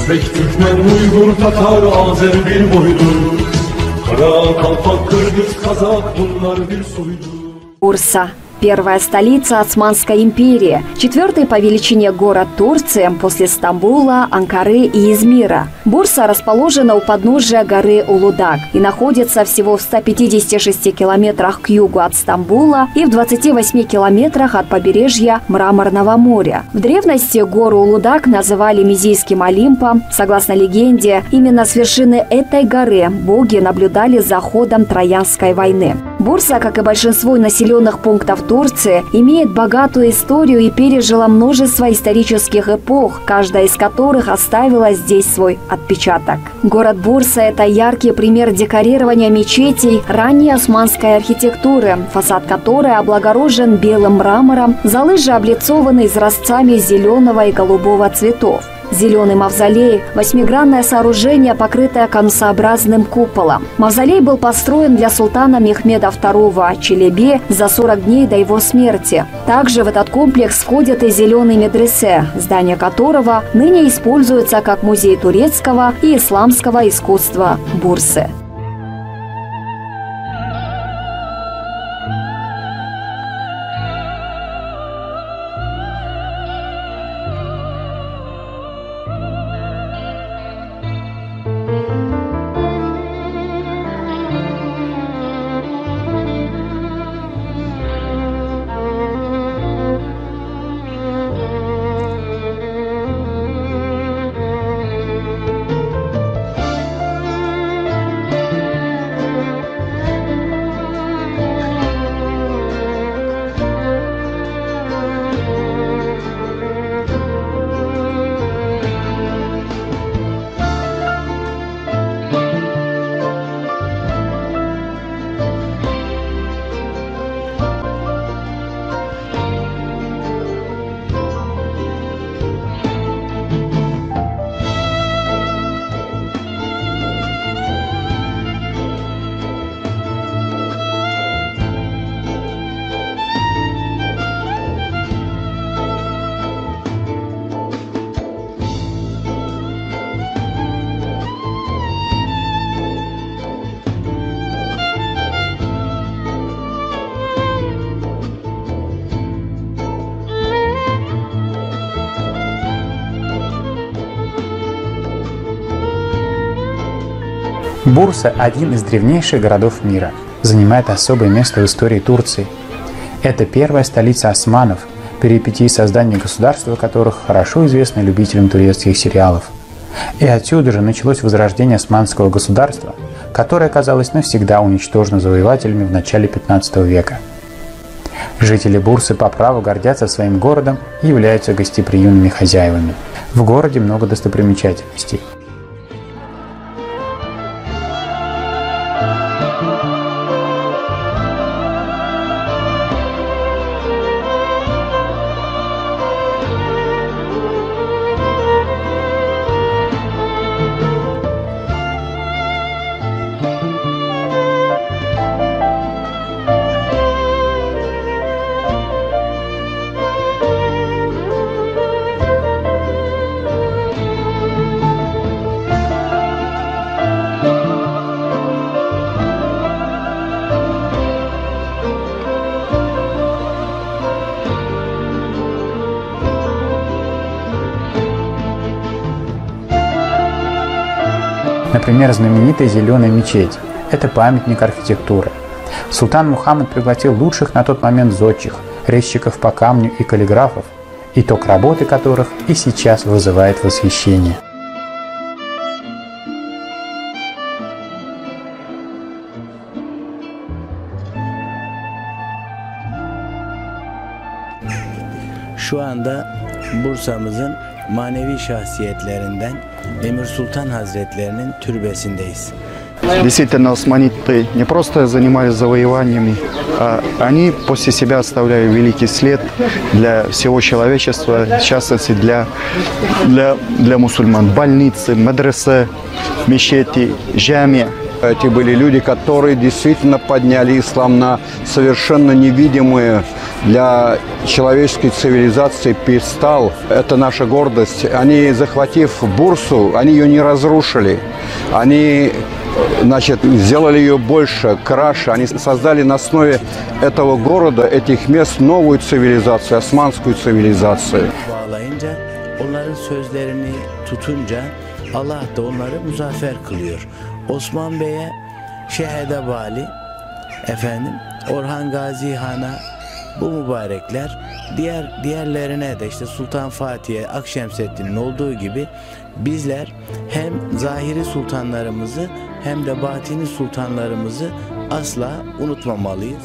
Özbek, Türkmen, Uygur, Tatar, Azer bir boydu. Kara, Kalpak, Kırgız, Kazak bunlar bir soydu. Бурса – первая столица Османской империи, четвертый по величине город Турции после Стамбула, Анкары и Измира. Бурса расположена у подножия горы Улудаг и находится всего в 156 километрах к югу от Стамбула и в 28 километрах от побережья Мраморного моря. В древности гору Улудаг называли Мизийским Олимпом. Согласно легенде, именно с вершины этой горы боги наблюдали за ходом Троянской войны. Бурса, как и большинство населенных пунктов Турции, имеет богатую историю и пережила множество исторических эпох, каждая из которых оставила здесь свой отпечаток. Город Бурса – это яркий пример декорирования мечетей ранней османской архитектуры, фасад которой облагорожен белым мрамором, залы же облицованы изразцами зеленого и голубого цветов. Зеленый мавзолей – восьмигранное сооружение, покрытое конусообразным куполом. Мавзолей был построен для султана Мехмеда II Челеби за 40 дней до его смерти. Также в этот комплекс входит и зеленый медресе, здание которого ныне используется как музей турецкого и исламского искусства Бурсы. Бурса – один из древнейших городов мира, занимает особое место в истории Турции. Это первая столица османов, перипетии создания государства которых хорошо известны любителям турецких сериалов. И отсюда же началось возрождение османского государства, которое оказалось навсегда уничтожено завоевателями в начале 15 века. Жители Бурсы по праву гордятся своим городом и являются гостеприимными хозяевами. В городе много достопримечательностей. Например, знаменитая Зеленая мечеть – это памятник архитектуры. Султан Мухаммад пригласил лучших на тот момент зодчих, резчиков по камню и каллиграфов, итог работы которых и сейчас вызывает восхищение. Şu anda Bursa'mızın manevi şahsiyetlerinden Emir Sultan Hazretlerinin türbesindeyiz. Действительно, османиты не просто занимались завоеваниями, а они после себя оставляли великий след для всего человечества, в частности для мусульман. Больницы, мадресе, мечети, джами. Эти были люди, которые действительно подняли ислам на совершенно невидимые для человеческой цивилизации пьедестал. Это наша гордость. Они, захватив Бурсу, они ее не разрушили. Они, сделали ее больше, краше. Они создали на основе этого города, этих мест новую цивилизацию, османскую цивилизацию. Bağlayınca, onların sözlerini tutunca Allah da onları muzaffer kılıyor. Osman Bey'e Şehede Vali, Orhan Gazi Han'a bu mübarekler, diğerlerine de işte Sultan Fatih'e, Akşemseddin'in olduğu gibi bizler hem zahiri sultanlarımızı hem de batini sultanlarımızı asla unutmamalıyız.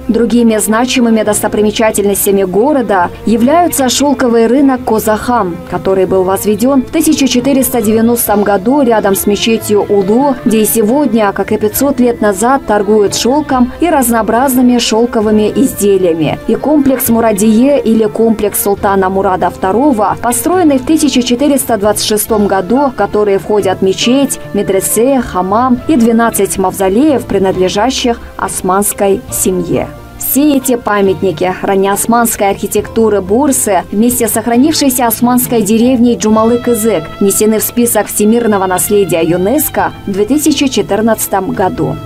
Другими значимыми достопримечательностями города являются шелковый рынок Козахан, который был возведен в 1490 году рядом с мечетью Улу, где и сегодня, как и 500 лет назад, торгуют шелком и разнообразными шелковыми изделиями. И комплекс Мурадие или комплекс султана Мурада II, построенный в 1426 году, в который входят мечеть, медресе, хамам и 12 мавзолеев, принадлежащих османской семье. Все эти памятники раннеосманской архитектуры Бурсы вместе с сохранившейся османской деревней Джумалы-Кызык внесены в список всемирного наследия ЮНЕСКО в 2014 году.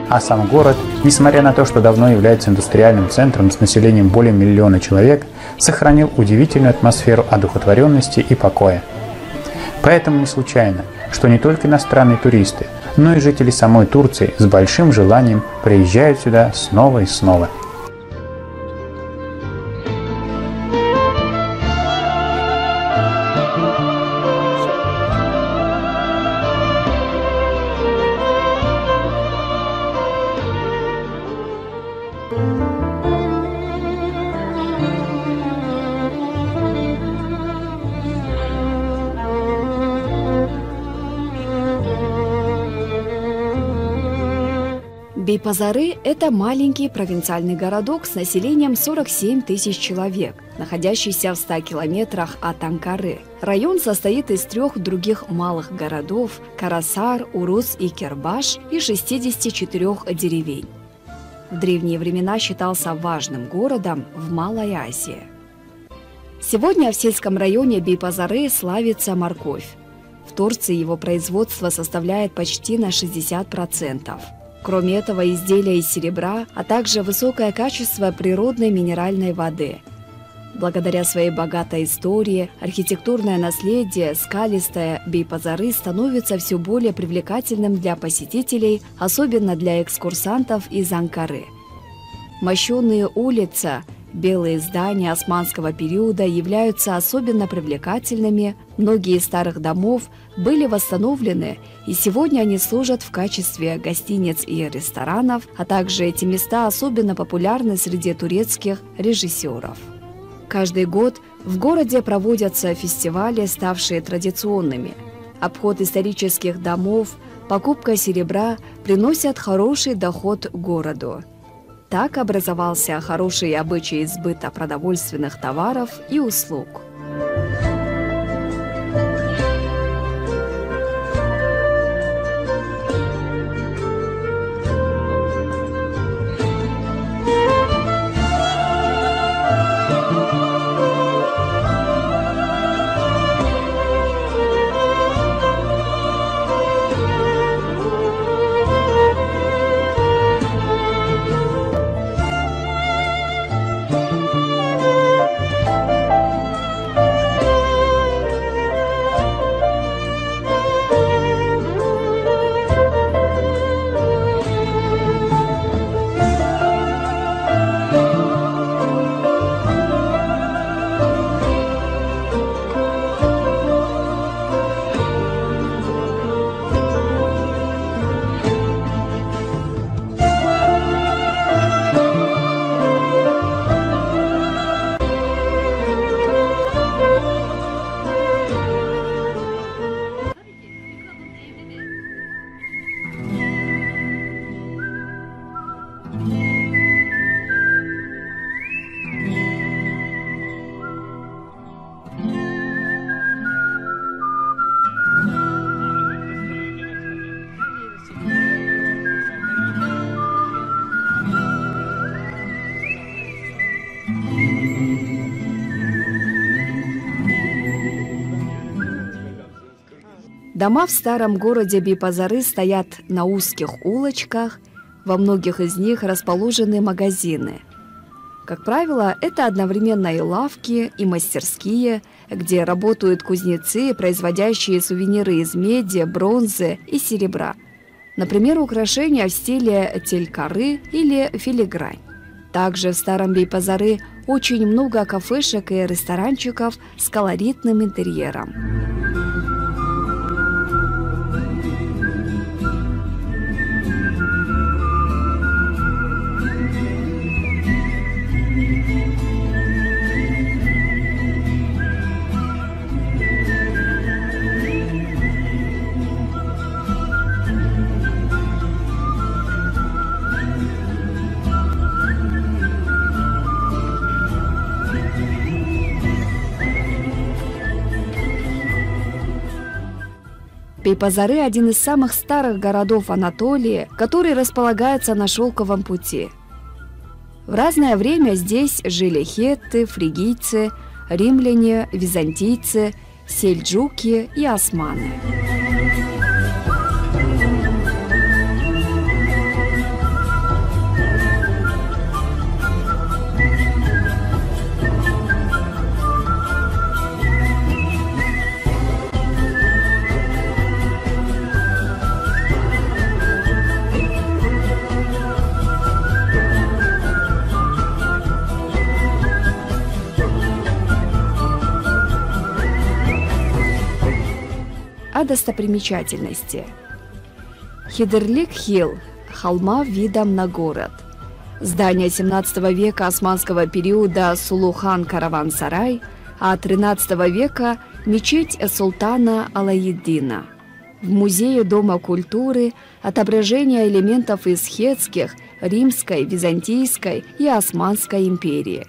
А сам город, несмотря на то, что давно является индустриальным центром с населением более миллиона человек, сохранил удивительную атмосферу одухотворенности и покоя. Поэтому не случайно, что не только иностранные туристы, но и жители самой Турции с большим желанием приезжают сюда снова и снова. Бейпазары – это маленький провинциальный городок с населением 47 тысяч человек, находящийся в 100 километрах от Анкары. Район состоит из 3 других малых городов – Карасар, Урус и Кербаш и 64 деревень. В древние времена считался важным городом в Малой Азии. Сегодня в сельском районе Бейпазары славится морковь. В Турции его производство составляет почти на 60%. Кроме этого, изделия из серебра, а также высокое качество природной минеральной воды. Благодаря своей богатой истории, архитектурное наследие, скалистое Бейпазары становится все более привлекательным для посетителей, особенно для экскурсантов из Анкары. Мощенные улицы, белые здания османского периода являются особенно привлекательными, многие из старых домов были восстановлены, и сегодня они служат в качестве гостиниц и ресторанов, а также эти места особенно популярны среди турецких режиссеров. Каждый год в городе проводятся фестивали, ставшие традиционными. Обход исторических домов, покупка серебра приносят хороший доход городу. Так образовался хороший обычай сбыта продовольственных товаров и услуг. Дома в старом городе Бейпазары стоят на узких улочках, во многих из них расположены магазины. Как правило, это одновременно и лавки, и мастерские, где работают кузнецы, производящие сувениры из меди, бронзы и серебра. Например, украшения в стиле телькары или филигрань. Также в старом Бейпазары очень много кафешек и ресторанчиков с колоритным интерьером. Бейпазары – один из самых старых городов Анатолии, который располагается на Шелковом пути. В разное время здесь жили хетты, фригийцы, римляне, византийцы, сельджуки и османы. О достопримечательности. Хидерлик-Хилл – холма видом на город. Здание 17 века османского периода Сулухан-Караван-Сарай, а 13 века – мечеть султана Алаиддина. В музее Дома культуры отображение элементов из хетских, римской, византийской и османской империи.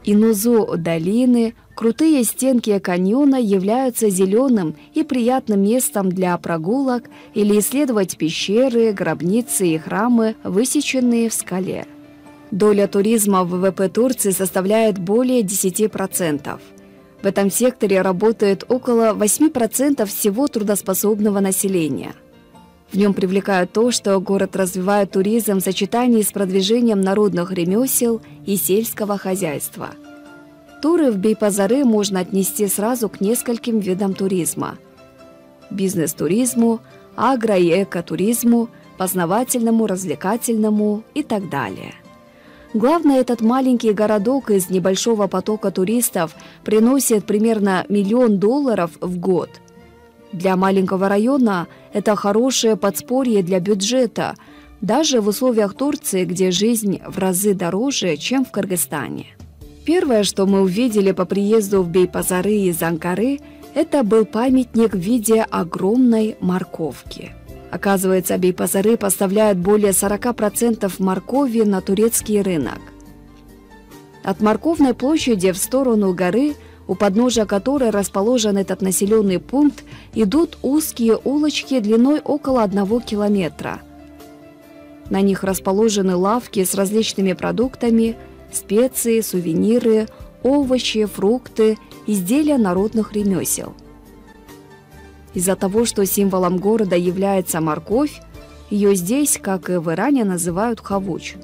Инузу долины, крутые стенки каньона являются зеленым и приятным местом для прогулок или исследовать пещеры, гробницы и храмы, высеченные в скале. Доля туризма в ВВП Турции составляет более 10%. В этом секторе работает около 8% всего трудоспособного населения. В нем привлекает то, что город развивает туризм в сочетании с продвижением народных ремесел и сельского хозяйства. Туры в Бейпазары можно отнести сразу к нескольким видам туризма: бизнес-туризму, агро- и экотуризму, познавательному, развлекательному и так далее. Главное, этот маленький городок из небольшого потока туристов приносит примерно $1 миллион в год. Для маленького района это хорошее подспорье для бюджета, даже в условиях Турции, где жизнь в разы дороже, чем в Кыргызстане. Первое, что мы увидели по приезду в Бейпазары из Анкары, это был памятник в виде огромной морковки. Оказывается, Бейпазары поставляют более 40% моркови на турецкий рынок. От морковной площади в сторону горы, у подножия которой расположен этот населенный пункт, идут узкие улочки длиной около 1 километра. На них расположены лавки с различными продуктами, специи, сувениры, овощи, фрукты, изделия народных ремесел. Из-за того, что символом города является морковь, ее здесь, как и в Иране, называют хавуч.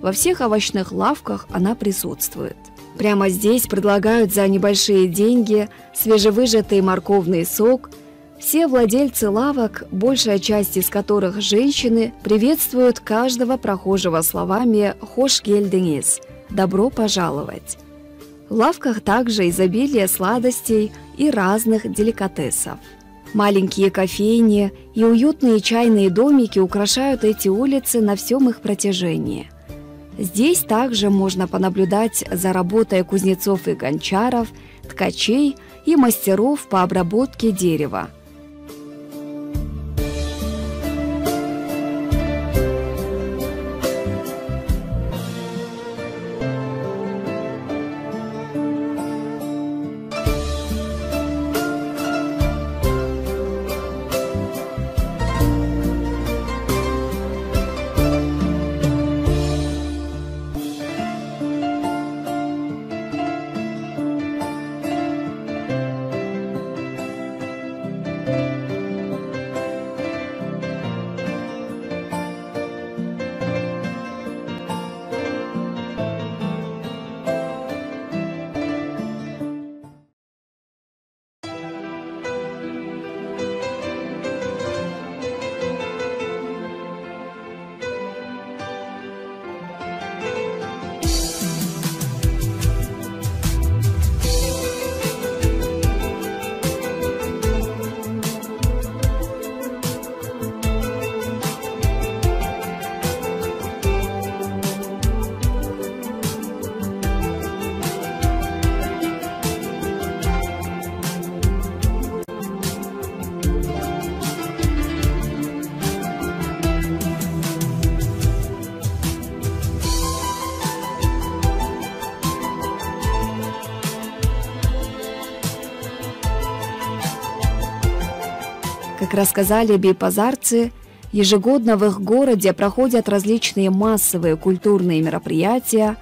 Во всех овощных лавках она присутствует. Прямо здесь предлагают за небольшие деньги свежевыжатый морковный сок. Все владельцы лавок, большая часть из которых женщины, приветствуют каждого прохожего словами «Хош гельдениз» – «добро пожаловать». В лавках также изобилие сладостей и разных деликатесов. Маленькие кофейни и уютные чайные домики украшают эти улицы на всем их протяжении. Здесь также можно понаблюдать за работой кузнецов и гончаров, ткачей и мастеров по обработке дерева. Как рассказали бейпазарцы, ежегодно в их городе проходят различные массовые культурные мероприятия.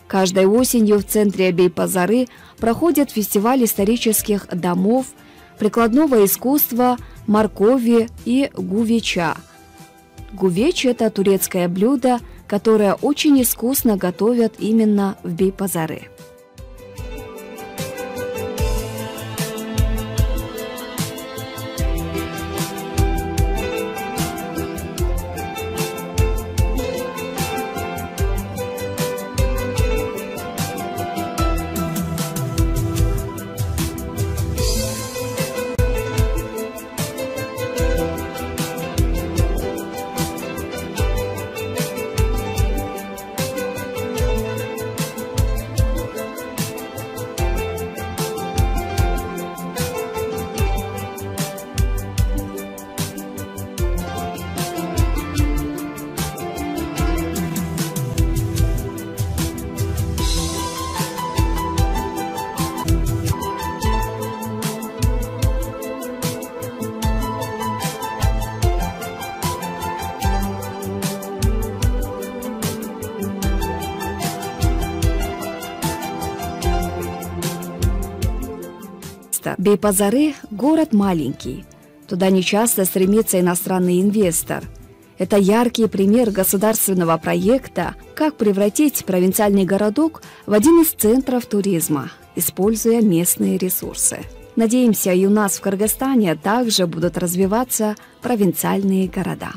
Каждой осенью в центре Бейпазары проходит фестиваль исторических домов, прикладного искусства, моркови и гувеча. Гувеч – это турецкое блюдо, которое очень искусно готовят именно в Бейпазары. Бейпазары – город маленький. Туда нечасто стремится иностранный инвестор. Это яркий пример государственного проекта, как превратить провинциальный городок в один из центров туризма, используя местные ресурсы. Надеемся, и у нас в Кыргызстане также будут развиваться провинциальные города.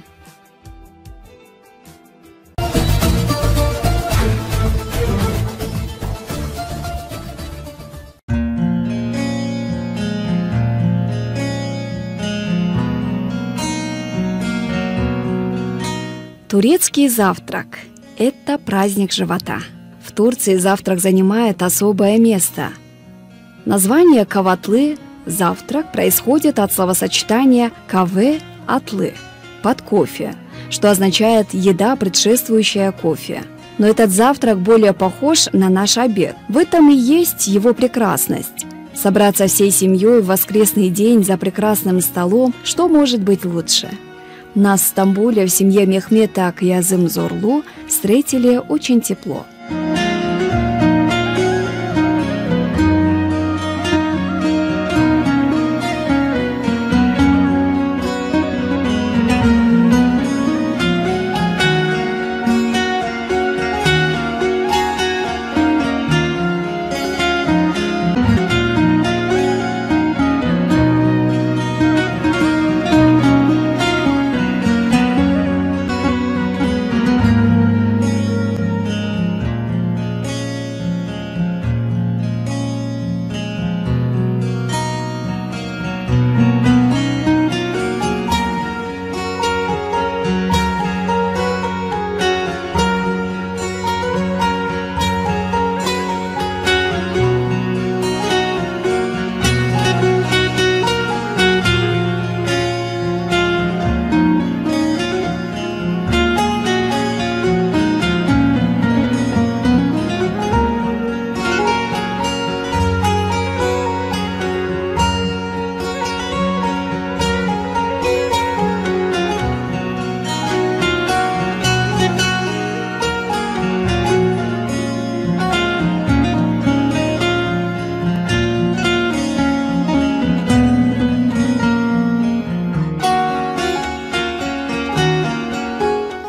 Турецкий завтрак – это праздник живота. В Турции завтрак занимает особое место. Название каватлы – завтрак происходит от словосочетания каве – атлы – под кофе, что означает еда, предшествующая кофе. Но этот завтрак более похож на наш обед. В этом и есть его прекрасность. Собраться всей семьей в воскресный день за прекрасным столом, что может быть лучше? Нас в Стамбуле в семье Мехмета Кьязым Зорлу встретили очень тепло.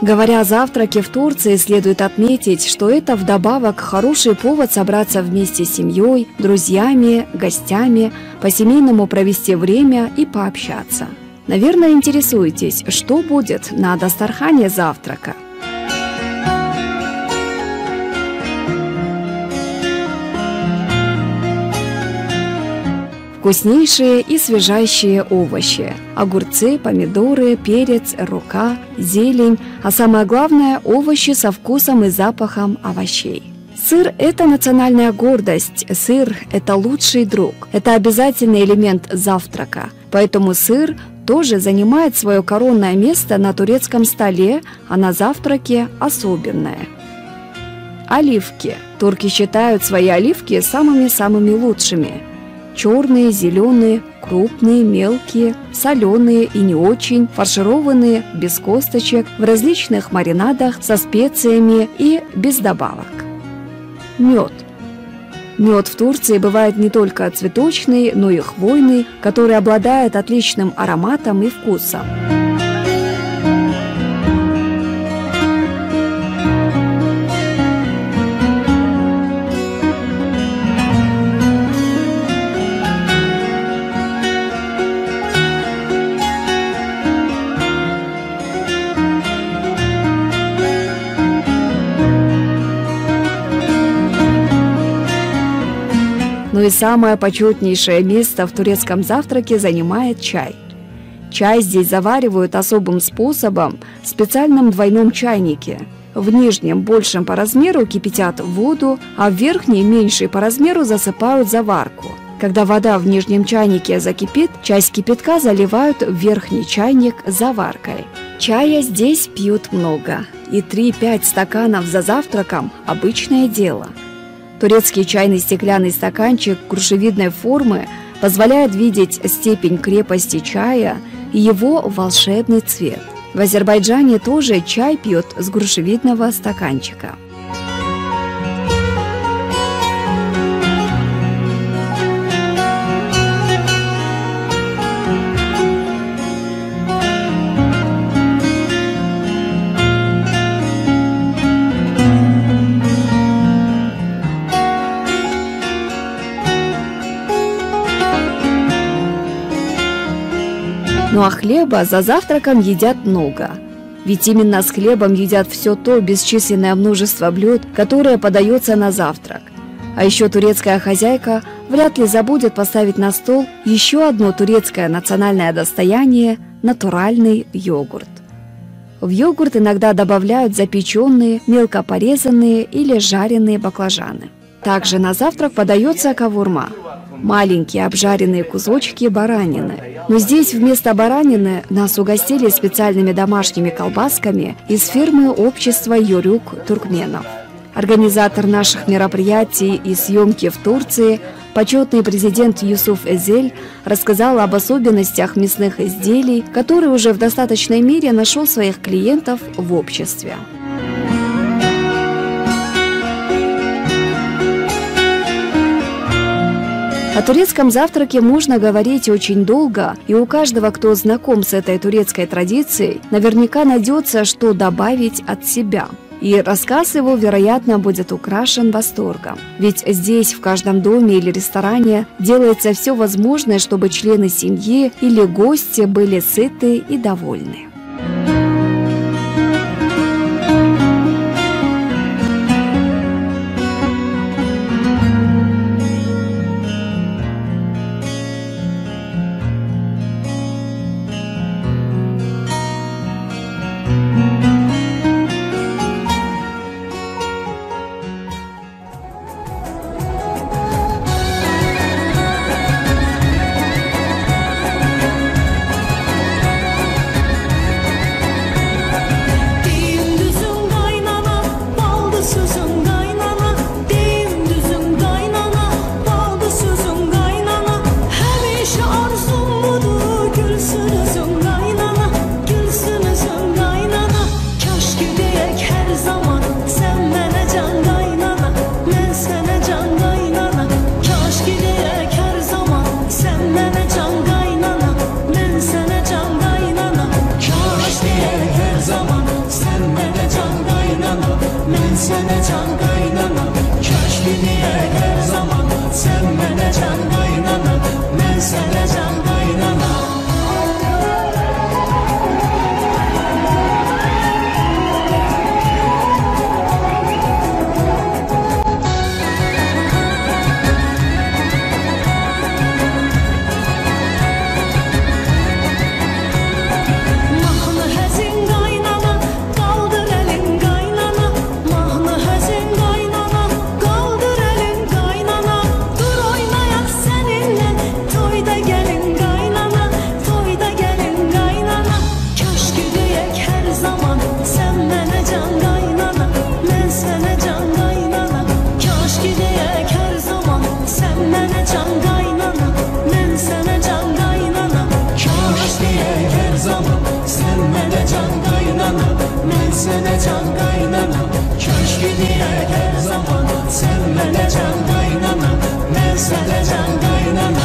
Говоря о завтраке в Турции, следует отметить, что это вдобавок хороший повод собраться вместе с семьей, друзьями, гостями, по-семейному провести время и пообщаться. Наверное, интересуетесь, что будет на дастархане завтрака. Вкуснейшие и свежайшие овощи – огурцы, помидоры, перец, рукка, зелень, а самое главное – овощи со вкусом и запахом овощей. Сыр – это национальная гордость, сыр – это лучший друг, это обязательный элемент завтрака, поэтому сыр тоже занимает свое коронное место на турецком столе, а на завтраке – особенное. Оливки. Турки считают свои оливки самыми-самыми лучшими. Черные, зеленые, крупные, мелкие, соленые и не очень, фаршированные, без косточек, в различных маринадах, со специями и без добавок. Мед. Мед в Турции бывает не только цветочный, но и хвойный, который обладает отличным ароматом и вкусом. Но и самое почетнейшее место в турецком завтраке занимает чай. Чай здесь заваривают особым способом в специальном двойном чайнике. В нижнем, большем по размеру, кипятят воду, а в верхней, меньшей по размеру, засыпают заварку. Когда вода в нижнем чайнике закипит, часть кипятка заливают в верхний чайник с заваркой. Чая здесь пьют много, и 3-5 стаканов за завтраком – обычное дело. Турецкий чайный стеклянный стаканчик грушевидной формы позволяет видеть степень крепости чая и его волшебный цвет. В Азербайджане тоже чай пьют с грушевидного стаканчика. Ну а хлеба за завтраком едят много. Ведь именно с хлебом едят все то бесчисленное множество блюд, которое подается на завтрак. А еще турецкая хозяйка вряд ли забудет поставить на стол еще одно турецкое национальное достояние – натуральный йогурт. В йогурт иногда добавляют запеченные, мелко порезанные или жареные баклажаны. Также на завтрак подается кавурма – маленькие обжаренные кусочки баранины. Но здесь вместо баранины нас угостили специальными домашними колбасками из фирмы общества Йорюк туркменов. Организатор наших мероприятий и съемки в Турции, почетный президент Юсуф Эзель, рассказал об особенностях мясных изделий, которые уже в достаточной мере нашел своих клиентов в обществе. О турецком завтраке можно говорить очень долго, и у каждого, кто знаком с этой турецкой традицией, наверняка найдется, что добавить от себя. И рассказ его, вероятно, будет украшен восторгом. Ведь здесь, в каждом доме или ресторане, делается все возможное, чтобы члены семьи или гости были сыты и довольны. sene can kaynana, ben sene can kaynana. Köşkü diyek her zaman, sen bana can kaynana, ben sene can kaynana.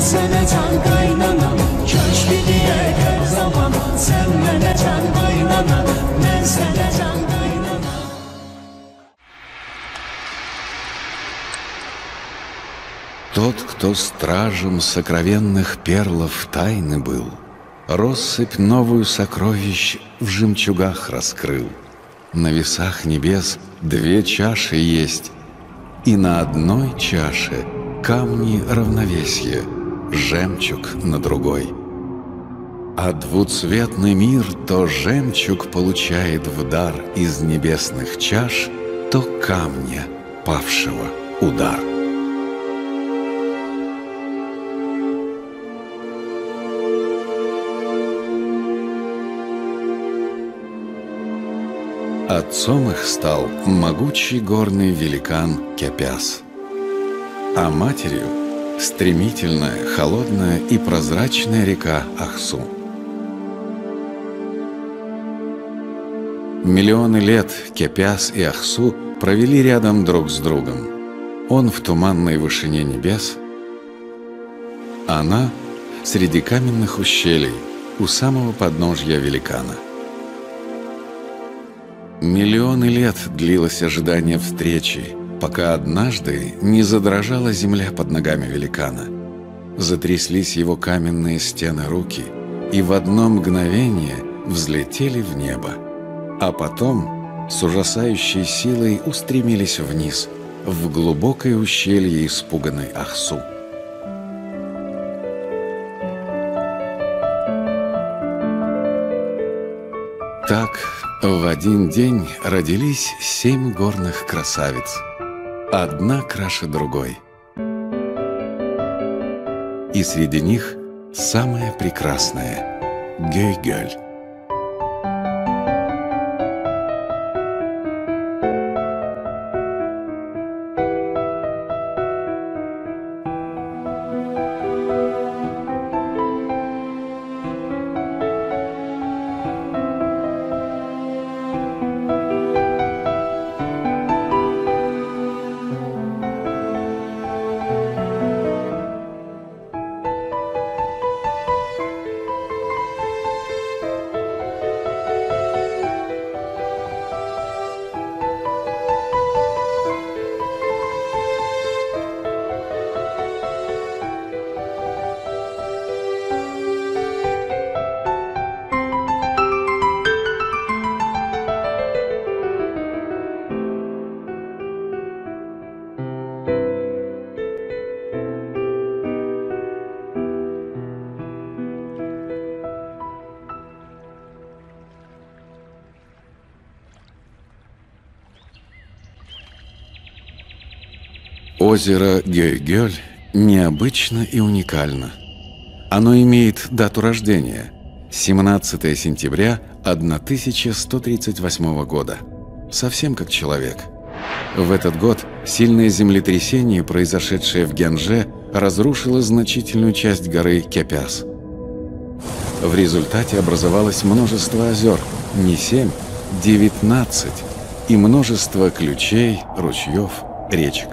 Sene can kaynana, köşkü diyek her zaman. Sen bana can kaynana, ben sene can kaynana. Тот, кто стражем сокровенных перлов тайны был, россыпь новую сокровищ в жемчугах раскрыл. На весах небес две чаши есть, и на одной чаше камни равновесия, жемчуг на другой. А двуцветный мир то жемчуг получает в дар из небесных чаш, то камня, павшего, удар. Отцом их стал могучий горный великан Кепяс, а матерью — стремительная, холодная и прозрачная река Ахсу. Миллионы лет Кепяс и Ахсу провели рядом друг с другом. Он в туманной вышине небес, она среди каменных ущелий у самого подножья великана. Миллионы лет длилось ожидание встречи, пока однажды не задрожала земля под ногами великана. Затряслись его каменные стены руки, и в одно мгновение взлетели в небо, а потом с ужасающей силой устремились вниз, в глубокое ущелье испуганной Ахсу. Так в один день родились 7 горных красавиц, одна краше другой. И среди них самая прекрасная — Гёй-Гёль. Озеро Гёй-Гёль необычно и уникально. Оно имеет дату рождения – 17 сентября 1138 года. Совсем как человек. В этот год сильное землетрясение, произошедшее в Гянже, разрушило значительную часть горы Кепяс. В результате образовалось множество озер, не 7, 19, и множество ключей, ручьев, речек.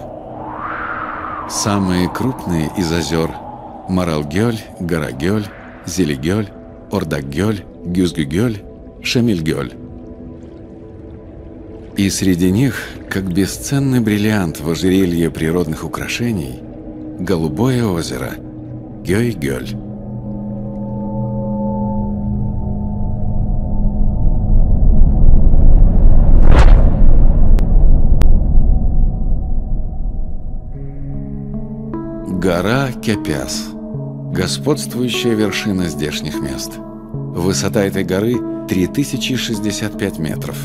Самые крупные из озер – Маралгёль, Гарагёль, Зелигёль, Ордакгёль, Гюзгюгёль, Шемильгёль. И среди них, как бесценный бриллиант в ожерелье природных украшений, Голубое озеро, Гёй-Гёль. Гора Кепяс. Господствующая вершина здешних мест. Высота этой горы 3065 метров.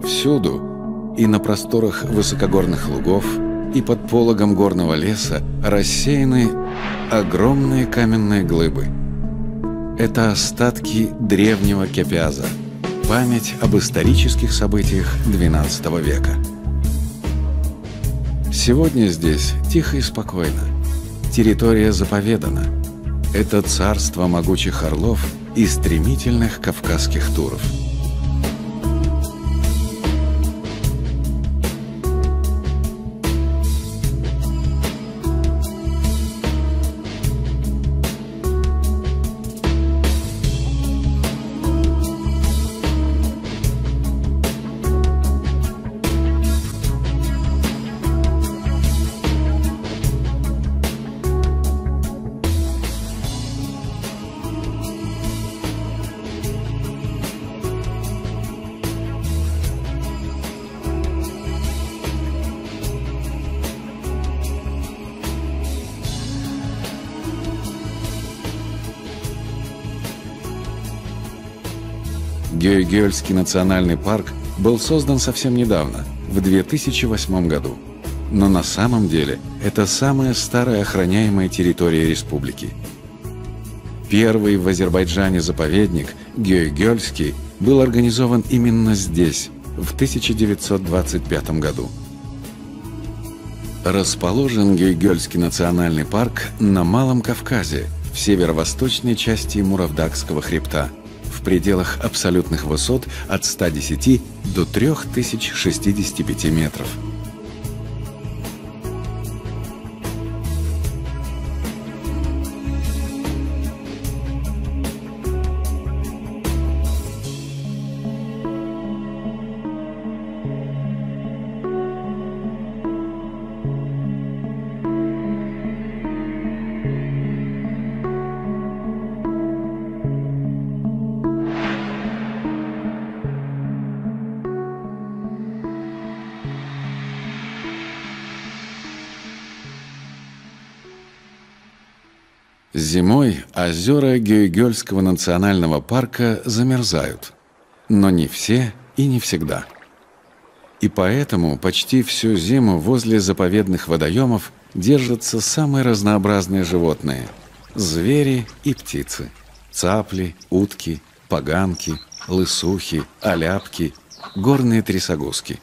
Всюду, и на просторах высокогорных лугов, и под пологом горного леса рассеяны огромные каменные глыбы. Это остатки древнего Кепяза, память об исторических событиях XII века. Сегодня здесь тихо и спокойно. Территория заповедана. Это царство могучих орлов и стремительных кавказских туров. Гёй-Гёльский национальный парк был создан совсем недавно, в 2008 году. Но на самом деле это самая старая охраняемая территория республики. Первый в Азербайджане заповедник, Гёй-Гёльский, был организован именно здесь, в 1925 году. Расположен Гёй-Гёльский национальный парк на Малом Кавказе, в северо-восточной части Муравдакского хребта, в пределах абсолютных высот от 110 до 3065 метров. Зимой озера Гёй-Гёльского национального парка замерзают, но не все и не всегда. И поэтому почти всю зиму возле заповедных водоемов держатся самые разнообразные животные – звери и птицы, цапли, утки, поганки, лысухи, оляпки, горные трясогузки.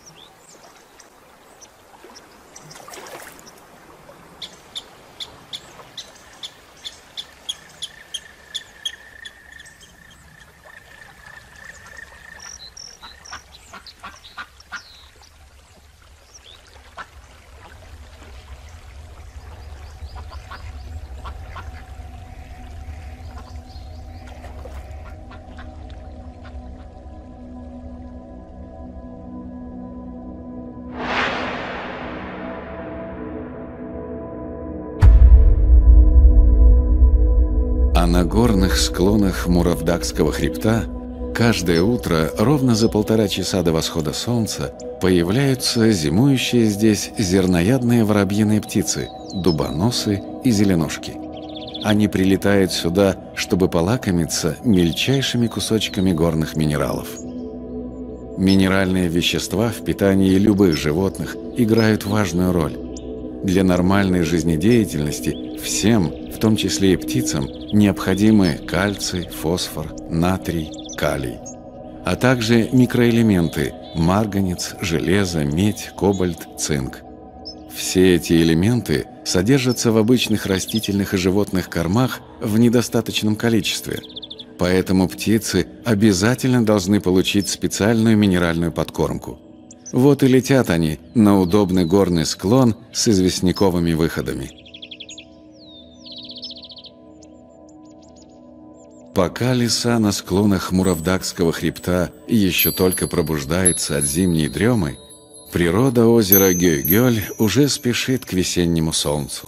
А на горных склонах Муравдакского хребта каждое утро ровно за 1,5 часа до восхода солнца появляются зимующие здесь зерноядные воробьиные птицы, дубоносы и зеленушки. Они прилетают сюда, чтобы полакомиться мельчайшими кусочками горных минералов. Минеральные вещества в питании любых животных играют важную роль. Для нормальной жизнедеятельности всем, в том числе и птицам, необходимы кальций, фосфор, натрий, калий, а также микроэлементы – марганец, железо, медь, кобальт, цинк. Все эти элементы содержатся в обычных растительных и животных кормах в недостаточном количестве, поэтому птицы обязательно должны получить специальную минеральную подкормку. Вот и летят они на удобный горный склон с известняковыми выходами. Пока леса на склонах Муравдакского хребта еще только пробуждается от зимней дремы, природа озера Гёй-Гёль уже спешит к весеннему солнцу.